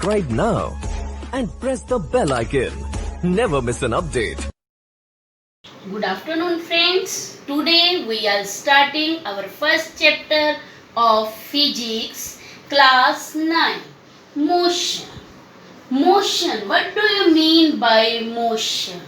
subscribe now and press the bell icon. Never miss an update. Good afternoon, friends. Today we are starting our first chapter of physics, class 9. Motion. Motion. What do you mean by motion?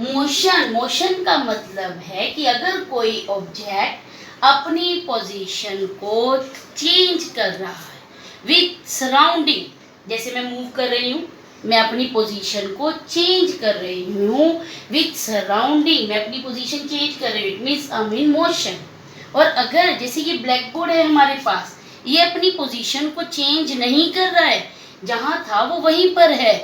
Motion का मतलब है कि अगर कोई object अपनी position को change कर रहा है विथ सराउंडिंग, जैसे मैं मूव कर रही हूँ, मैं अपनी पोजीशन को चेंज कर रही हूँ विथ सराउंडिंग, मैं अपनी पोजीशन चेंज कर रही हूँ, it means I mean motion. और अगर जैसे ये ब्लैक बोर्ड है हमारे पास, ये अपनी पोजीशन को चेंज नहीं कर रहा है, जहाँ था वो वहीं पर है,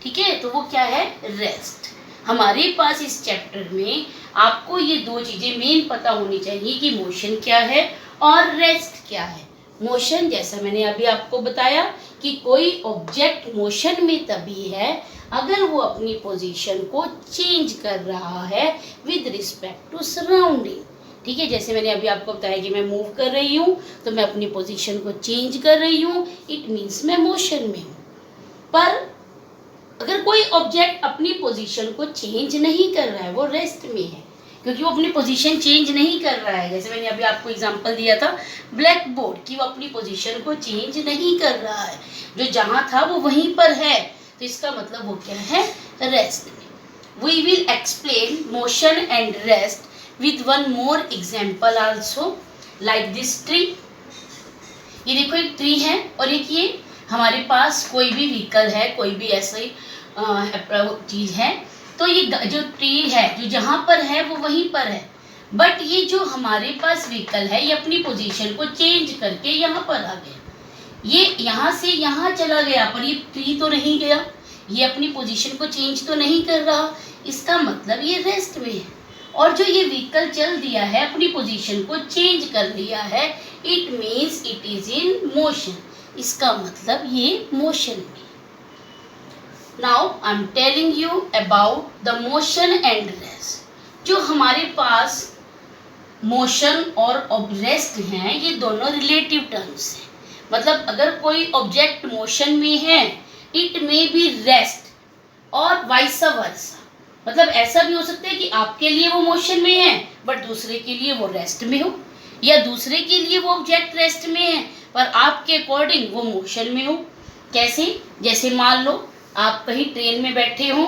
ठीक है, तो वो क्या है, रेस्ट। हमारे पास इस चैप्टर में आपको ये दो चीज़ें मेन पता होनी चाहिए कि मोशन क्या है और रेस्ट क्या है। मोशन, जैसा मैंने अभी आपको बताया कि कोई ऑब्जेक्ट मोशन में तभी है अगर वो अपनी पोजीशन को चेंज कर रहा है विद रिस्पेक्ट टू सराउंडिंग, ठीक है। जैसे मैंने अभी आपको बताया कि मैं मूव कर रही हूँ तो मैं अपनी पोजीशन को चेंज कर रही हूँ, इट मीन्स मैं मोशन में हूँ। पर अगर कोई ऑब्जेक्ट अपनी पोजीशन को चेंज नहीं कर रहा है, वो रेस्ट में है, क्योंकि वो अपनी पोजीशन चेंज नहीं कर रहा है। जैसे मैंने अभी आपको एग्जांपल दिया था ब्लैक बोर्ड की, वो अपनी पोजीशन को चेंज नहीं कर रहा है, जो जहाँ था वो वहीं पर है, तो इसका मतलब वो क्या है, रेस्ट में। We will explain motion and rest with one more example also, like this tree. ये देखो एक ट्री है और एक ये हमारे पास कोई भी व्हीकल है, कोई भी ऐसी चीज़ है, तो ये जो ट्री है जो जहाँ पर है वो वहीं पर है, बट ये जो हमारे पास व्हीकल है ये अपनी पोजीशन को चेंज करके यहाँ पर आ गया, ये यहाँ से यहाँ चला गया, पर ये ट्री तो नहीं गया, ये अपनी पोजीशन को चेंज तो नहीं कर रहा, इसका मतलब ये रेस्ट में है। और जो ये व्हीकल चल दिया है अपनी पोजीशन को चेंज कर लिया है, it means it is in motion, इसका मतलब ये मोशन में। Now I am telling you about the motion and rest. जो हमारे पास मोशन और रेस्ट हैं, ये दोनों रिलेटिव टर्म्स हैं। मतलब अगर कोई ऑब्जेक्ट मोशन में है, इट मे बी रेस्ट और वाइस वर्सा। मतलब ऐसा भी हो सकता है कि आपके लिए वो मोशन में है बट दूसरे के लिए वो रेस्ट में हो, या दूसरे के लिए वो ऑब्जेक्ट रेस्ट में है पर आपके अकॉर्डिंग वो मोशन में हो। कैसे? जैसे मान लो आप कहीं ट्रेन में बैठे हो,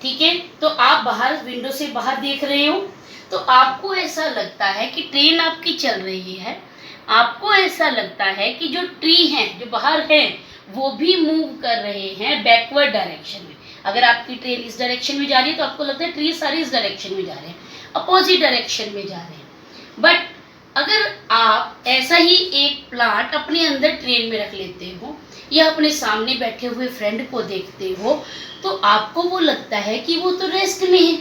ठीक है, तो आप बाहर विंडो से बाहर देख रहे हो, तो आपको ऐसा लगता है कि ट्रेन आपकी चल रही है, आपको ऐसा लगता है कि जो ट्री हैं जो बाहर हैं वो भी मूव कर रहे हैं बैकवर्ड डायरेक्शन में। अगर आपकी ट्रेन इस डायरेक्शन में जा रही है तो आपको लगता है ट्री सारे इस डायरेक्शन में जा रहे हैं, अपोजिट डायरेक्शन में जा रहे हैं। बट अगर आप ऐसा ही एक प्लांट अपने अंदर ट्रेन में रख लेते हो या अपने सामने बैठे हुए फ्रेंड को देखते हो, तो आपको वो लगता है कि वो तो रेस्ट में है,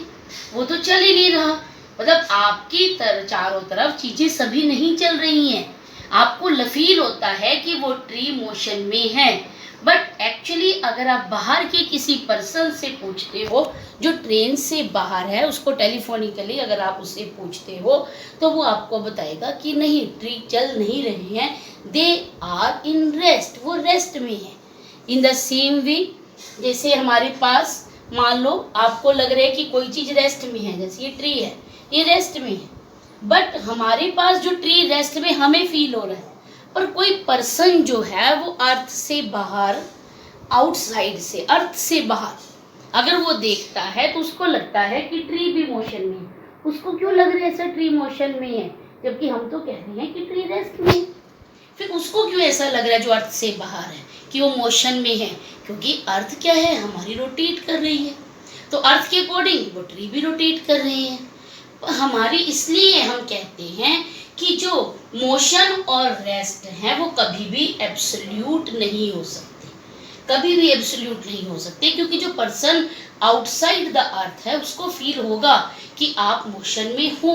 वो तो चल ही नहीं रहा। मतलब आपकी चारों तरफ चीजें सभी नहीं चल रही हैं, आपको फील होता है कि वो ट्री मोशन में है, बट एक्चुअली अगर आप बाहर के किसी पर्सन से पूछते हो जो ट्रेन से बाहर है, उसको टेलीफोनिकली अगर आप उससे पूछते हो तो वो आपको बताएगा कि नहीं, ट्री चल नहीं रहे हैं, दे आर इन रेस्ट, वो रेस्ट में है। इन द सेम वे, जैसे हमारे पास मान लो आपको लग रहा है कि कोई चीज़ रेस्ट में है, जैसे ये ट्री है, ये रेस्ट में है, बट हमारे पास जो ट्री रेस्ट में हमें फील हो रहा है, पर कोई पर्सन जो है वो अर्थ से बाहर, आउटसाइड से, अर्थ से बाहर अगर वो देखता है तो उसको लगता है कि ट्री भी मोशन में है। उसको क्यों लग रहा है ऐसा ट्री मोशन में है, जबकि हम तो कह रहे हैं कि ट्री रेस्ट में है। फिर उसको क्यों ऐसा लग रहा है जो अर्थ से बाहर है कि वो मोशन में है, क्योंकि अर्थ क्या है, हमारी रोटेट कर रही है, तो अर्थ के अकॉर्डिंग वो ट्री भी रोटेट कर रहे हैं। हमारी इसलिए हम कहते हैं कि जो मोशन और रेस्ट है वो कभी भी एब्सोल्यूट नहीं हो सकते, कभी भी एब्सोल्यूट नहीं हो सकते, क्योंकि जो पर्सन आउटसाइड द अर्थ है उसको फील होगा कि आप मोशन में हो,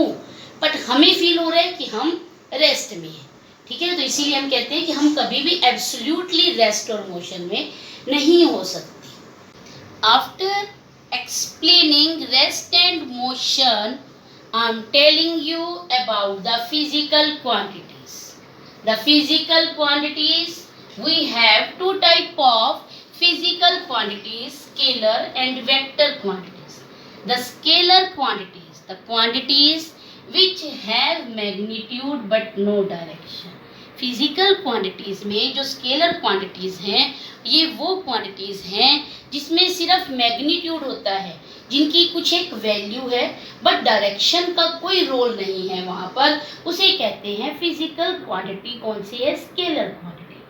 बट हमें फील हो रहा है कि हम रेस्ट में हैं, ठीक है। तो इसीलिए हम कहते हैं कि हम कभी भी एब्सोल्यूटली रेस्ट और मोशन में नहीं हो सकते। After explaining rest and motion, I am telling you about the physical quantities. The physical quantities, we have two type of physical quantities, scalar and vector quantities. The scalar quantities, the quantities which have magnitude but no direction. Physical quantities में जो scalar quantities हैं ये वो quantities हैं जिसमें सिर्फ magnitude होता है, जिनकी कुछ एक वैल्यू है बट डायरेक्शन का कोई रोल नहीं है वहाँ पर, उसे कहते हैं फिजिकल क्वांटिटी। कौन सी है? Scalar quantity.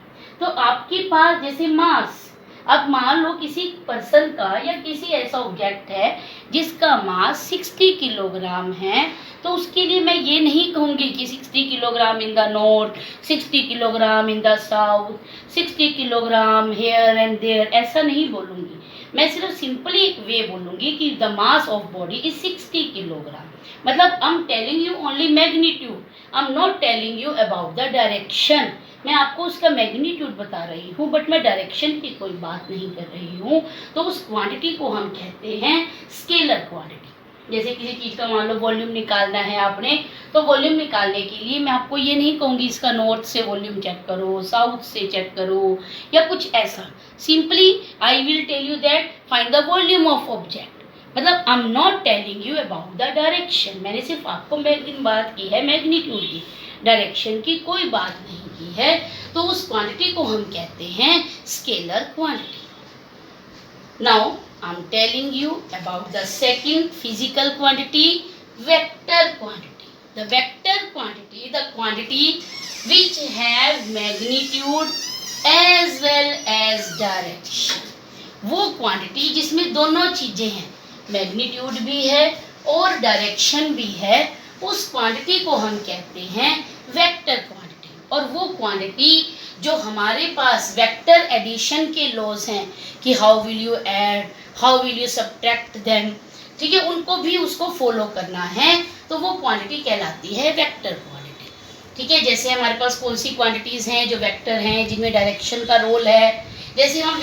तो आपके पास जैसे मास, अब मान लो किसी पर्सन का या किसी ऐसा ऑब्जेक्ट है जिसका मास 60 किलोग्राम है, तो उसके लिए मैं ये नहीं कहूँगी कि 60 kilogram in the north, 60 kilogram in the south, 60 kilogram here and there, ऐसा नहीं बोलूँगी। मैं सिर्फ सिंपली एक वे बोलूँगी कि the mass of body is 60 kilogram. मतलब I am telling you only magnitude, I am not telling you about the direction. मैं आपको उसका मैग्नीट्यूड बता रही हूँ बट मैं डायरेक्शन की कोई बात नहीं कर रही हूँ। तो उस क्वांटिटी को हम कहते हैं स्केलर क्वांटिटी। जैसे किसी चीज़ का मान लो वॉल्यूम निकालना है आपने, तो वॉल्यूम निकालने के लिए मैं आपको ये नहीं कहूँगी इसका नॉर्थ से वॉल्यूम चेक करो, साउथ से चेक करो या कुछ ऐसा। Simply I will tell you that find the volume of object. मतलब I am not telling you about the direction. मैंने सिर्फ आपको बात की है मैग्नीट्यूड की, डायरेक्शन की कोई बात नहीं की है। तो उस क्वांटिटी को हम कहते हैं scalar quantity. Now I am telling you about the second physical quantity, vector quantity. The vector quantity, the quantity which have magnitude as well as direction. वो क्वांटिटी जिसमें दोनों चीज़ें हैं, मैग्नीट्यूड भी है और डायरेक्शन भी है, उस क्वांटिटी को हम कहते हैं वेक्टर क्वांटिटी। और वो क्वांटिटी जो हमारे पास वेक्टर एडिशन के लॉज हैं कि how will you add, how will you subtract them, ठीक है, उनको भी उसको फॉलो करना है, तो वो क्वांटिटी कहलाती है वेक्टर क्वांटिटी। ठीक है, जैसे हमारे पास कौन सी क्वांटिटीज़ हैं जो वेक्टर हैं, जिनमें डायरेक्शन का रोल है। जैसे हम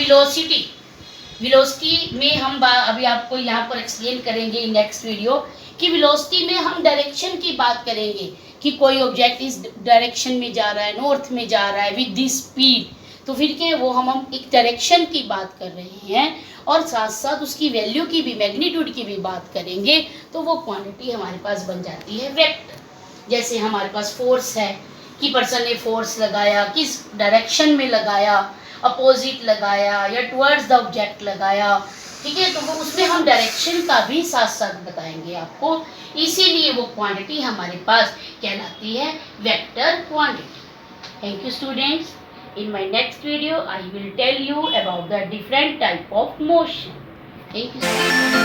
वेलोसिटी में हम अभी आपको यहाँ पर एक्सप्लेन करेंगे इन नेक्स्ट वीडियो कि वेलोसिटी में हम डायरेक्शन की बात करेंगे कि कोई ऑब्जेक्ट इस डायरेक्शन में जा रहा है, नॉर्थ में जा रहा है विद दिस स्पीड, तो फिर क्या वो हम एक डायरेक्शन की बात कर रहे हैं और साथ साथ उसकी वैल्यू की भी, मैग्नीट्यूड की भी बात करेंगे, तो वो क्वांटिटी हमारे पास बन जाती है वेक्टर। जैसे हमारे पास फोर्स है कि पर्सन ने फोर्स लगाया, किस डायरेक्शन में लगाया, अपोजिट लगाया या टुवर्ड्स द ऑब्जेक्ट लगाया, ठीक है, तो वो उसमें हम डायरेक्शन का भी साथ साथ बताएंगे आपको। इसीलिए वो क्वांटिटी हमारे पास कहलाती है vector quantity. Thank you students. In my next video, I will tell you about the different type of motion. Thank you.